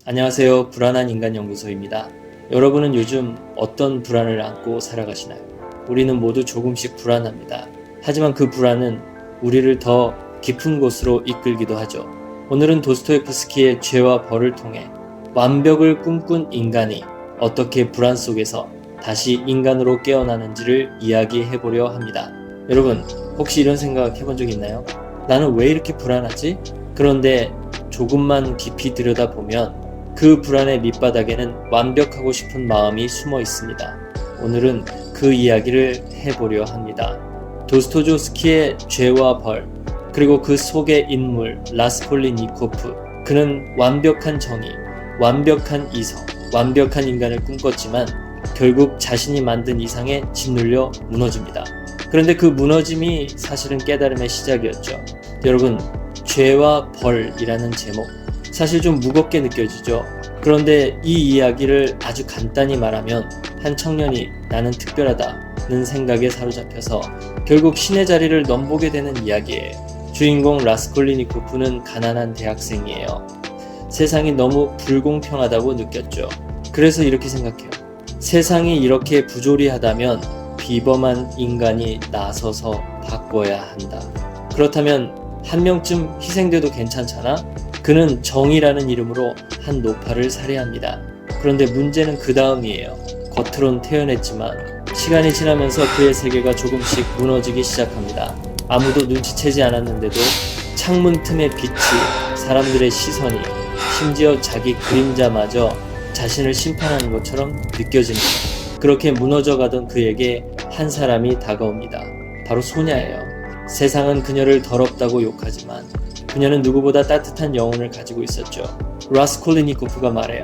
안녕하세요. 불안한 인간 연구소입니다. 여러분은 요즘 어떤 불안을 안고 살아가시나요? 우리는 모두 조금씩 불안합니다. 하지만 그 불안은 우리를 더 깊은 곳으로 이끌기도 하죠. 오늘은 도스토옙스키의 죄와 벌을 통해 완벽을 꿈꾼 인간이 어떻게 불안 속에서 다시 인간으로 깨어나는지를 이야기해보려 합니다. 여러분, 혹시 이런 생각 해본 적 있나요? 나는 왜 이렇게 불안하지? 그런데 조금만 깊이 들여다보면 그 불안의 밑바닥에는 완벽하고 싶은 마음이 숨어 있습니다. 오늘은 그 이야기를 해보려 합니다. 도스토옙스키의 죄와 벌, 그리고 그 속의 인물 라스콜리니코프. 그는 완벽한 정의, 완벽한 이성, 완벽한 인간을 꿈꿨지만 결국 자신이 만든 이상에 짓눌려 무너집니다. 그런데 그 무너짐이 사실은 깨달음의 시작이었죠. 여러분, 죄와 벌이라는 제목, 사실 좀 무겁게 느껴지죠. 그런데 이 이야기를 아주 간단히 말하면 한 청년이 나는 특별하다는 생각에 사로잡혀서 결국 신의 자리를 넘보게 되는 이야기예요. 주인공 라스콜리니코프는 가난한 대학생이에요. 세상이 너무 불공평하다고 느꼈죠. 그래서 이렇게 생각해요. 세상이 이렇게 부조리하다면 비범한 인간이 나서서 바꿔야 한다. 그렇다면 한 명쯤 희생돼도 괜찮잖아? 그는 정의라는 이름으로 한 노파를 살해합니다. 그런데 문제는 그 다음이에요. 겉으론 태연했지만 시간이 지나면서 그의 세계가 조금씩 무너지기 시작합니다. 아무도 눈치채지 않았는데도 창문 틈의 빛이, 사람들의 시선이, 심지어 자기 그림자마저 자신을 심판하는 것처럼 느껴집니다. 그렇게 무너져가던 그에게 한 사람이 다가옵니다. 바로 소냐예요. 세상은 그녀를 더럽다고 욕하지만 그녀는 누구보다 따뜻한 영혼을 가지고 있었죠. 라스콜리니코프가 말해요.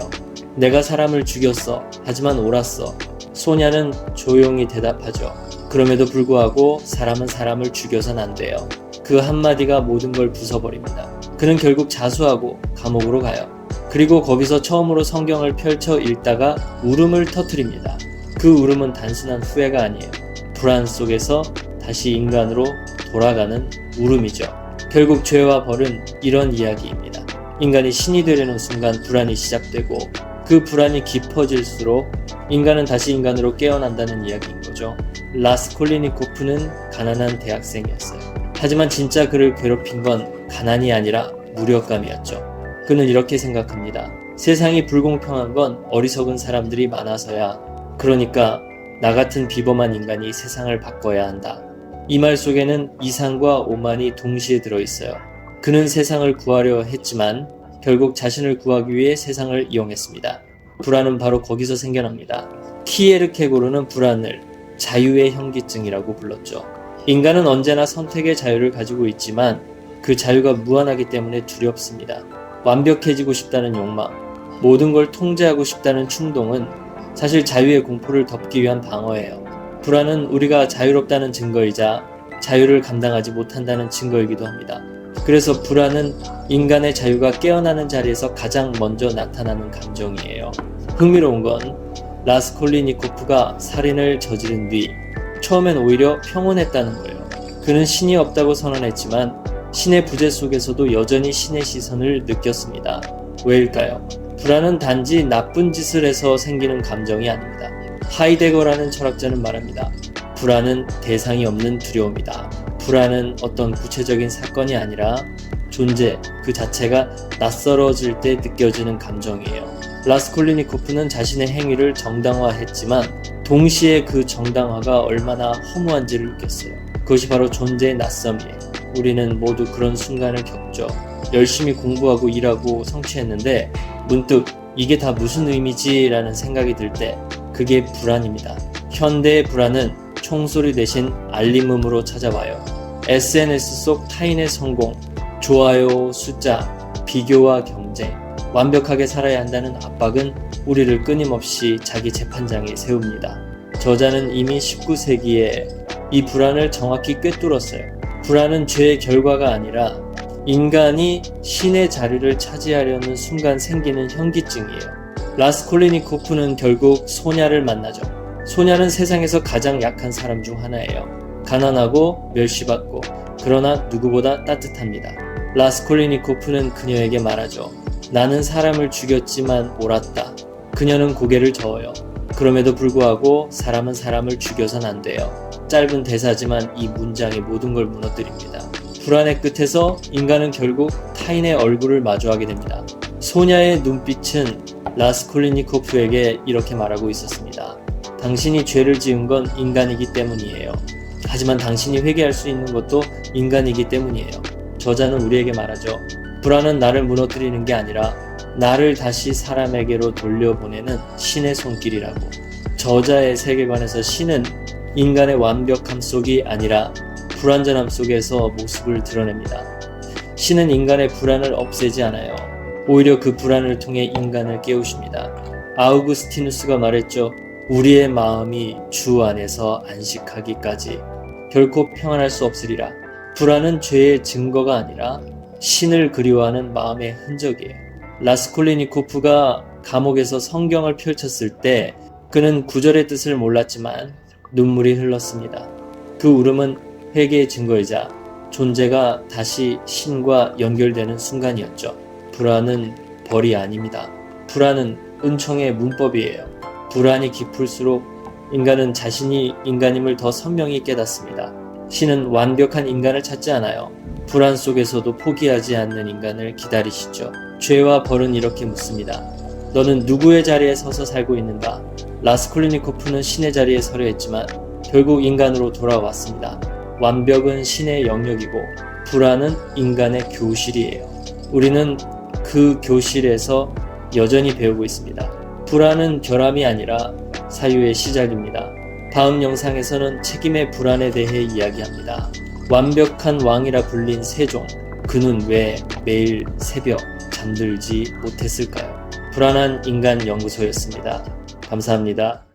내가 사람을 죽였어. 하지만 옳았어. 소냐는 조용히 대답하죠. 그럼에도 불구하고 사람은 사람을 죽여선 안 돼요. 그 한마디가 모든 걸 부숴버립니다. 그는 결국 자수하고 감옥으로 가요. 그리고 거기서 처음으로 성경을 펼쳐 읽다가 울음을 터뜨립니다. 그 울음은 단순한 후회가 아니에요. 불안 속에서 다시 인간으로 돌아가는 울음이죠. 결국 죄와 벌은 이런 이야기입니다. 인간이 신이 되려는 순간 불안이 시작되고 그 불안이 깊어질수록 인간은 다시 인간으로 깨어난다는 이야기인 거죠. 라스콜리니코프는 가난한 대학생이었어요. 하지만 진짜 그를 괴롭힌 건 가난이 아니라 무력감이었죠. 그는 이렇게 생각합니다. 세상이 불공평한 건 어리석은 사람들이 많아서야. 그러니까 나 같은 비범한 인간이 세상을 바꿔야 한다. 이 말 속에는 이상과 오만이 동시에 들어있어요. 그는 세상을 구하려 했지만 결국 자신을 구하기 위해 세상을 이용했습니다. 불안은 바로 거기서 생겨납니다. 키에르케고르는 불안을 자유의 현기증이라고 불렀죠. 인간은 언제나 선택의 자유를 가지고 있지만 그 자유가 무한하기 때문에 두렵습니다. 완벽해지고 싶다는 욕망, 모든 걸 통제하고 싶다는 충동은 사실 자유의 공포를 덮기 위한 방어예요. 불안은 우리가 자유롭다는 증거이자 자유를 감당하지 못한다는 증거이기도 합니다. 그래서 불안은 인간의 자유가 깨어나는 자리에서 가장 먼저 나타나는 감정이에요. 흥미로운 건 라스콜리니코프가 살인을 저지른 뒤 처음엔 오히려 평온했다는 거예요. 그는 신이 없다고 선언했지만 신의 부재 속에서도 여전히 신의 시선을 느꼈습니다. 왜일까요? 불안은 단지 나쁜 짓을 해서 생기는 감정이 아닙니다. 하이데거라는 철학자는 말합니다. 불안은 대상이 없는 두려움이다. 불안은 어떤 구체적인 사건이 아니라 존재 그 자체가 낯설어질 때 느껴지는 감정이에요. 라스콜리니코프는 자신의 행위를 정당화했지만 동시에 그 정당화가 얼마나 허무한지를 느꼈어요. 그것이 바로 존재의 낯섦이에요. 우리는 모두 그런 순간을 겪죠. 열심히 공부하고 일하고 성취했는데 문득 이게 다 무슨 의미지? 라는 생각이 들 때 그게 불안입니다. 현대의 불안은 총소리 대신 알림음으로 찾아와요. SNS 속 타인의 성공, 좋아요, 숫자, 비교와 경쟁, 완벽하게 살아야 한다는 압박은 우리를 끊임없이 자기 재판장에 세웁니다. 저자는 이미 19세기에 이 불안을 정확히 꿰뚫었어요. 불안은 죄의 결과가 아니라 인간이 신의 자리를 차지하려는 순간 생기는 현기증이에요. 라스콜리니코프는 결국 소냐를 만나죠. 소냐는 세상에서 가장 약한 사람 중 하나예요. 가난하고 멸시받고 그러나 누구보다 따뜻합니다. 라스콜리니코프는 그녀에게 말하죠. 나는 사람을 죽였지만 옳았다. 그녀는 고개를 저어요. 그럼에도 불구하고 사람은 사람을 죽여선 안 돼요. 짧은 대사지만 이 문장이 모든 걸 무너뜨립니다. 불안의 끝에서 인간은 결국 타인의 얼굴을 마주하게 됩니다. 소냐의 눈빛은 라스콜리니코프에게 이렇게 말하고 있었습니다. 당신이 죄를 지은 건 인간이기 때문이에요. 하지만 당신이 회개할 수 있는 것도 인간이기 때문이에요. 저자는 우리에게 말하죠. 불안은 나를 무너뜨리는 게 아니라 나를 다시 사람에게로 돌려보내는 신의 손길이라고. 저자의 세계관에서 신은 인간의 완벽함 속이 아니라 불완전함 속에서 모습을 드러냅니다. 신은 인간의 불안을 없애지 않아요. 오히려 그 불안을 통해 인간을 깨우십니다. 아우구스티누스가 말했죠. 우리의 마음이 주 안에서 안식하기까지 결코 평안할 수 없으리라. 불안은 죄의 증거가 아니라 신을 그리워하는 마음의 흔적이에요. 라스콜리니코프가 감옥에서 성경을 펼쳤을 때 그는 구절의 뜻을 몰랐지만 눈물이 흘렀습니다. 그 울음은 회개의 증거이자 존재가 다시 신과 연결되는 순간이었죠. 불안은 벌이 아닙니다. 불안은 은총의 문법이에요. 불안이 깊을수록 인간은 자신이 인간임을 더 선명히 깨닫습니다. 신은 완벽한 인간을 찾지 않아요. 불안 속에서도 포기하지 않는 인간을 기다리시죠. 죄와 벌은 이렇게 묻습니다. 너는 누구의 자리에 서서 살고 있는가? 라스콜리니코프는 신의 자리에 서려 했지만 결국 인간으로 돌아왔습니다. 완벽은 신의 영역이고 불안은 인간의 교실이에요. 우리는 그 교실에서 여전히 배우고 있습니다. 불안은 결함이 아니라 사유의 시작입니다. 다음 영상에서는 책임의 불안에 대해 이야기합니다. 완벽한 왕이라 불린 세종, 그는 왜 매일 새벽 잠들지 못했을까요? 불안한 인간 연구소였습니다. 감사합니다.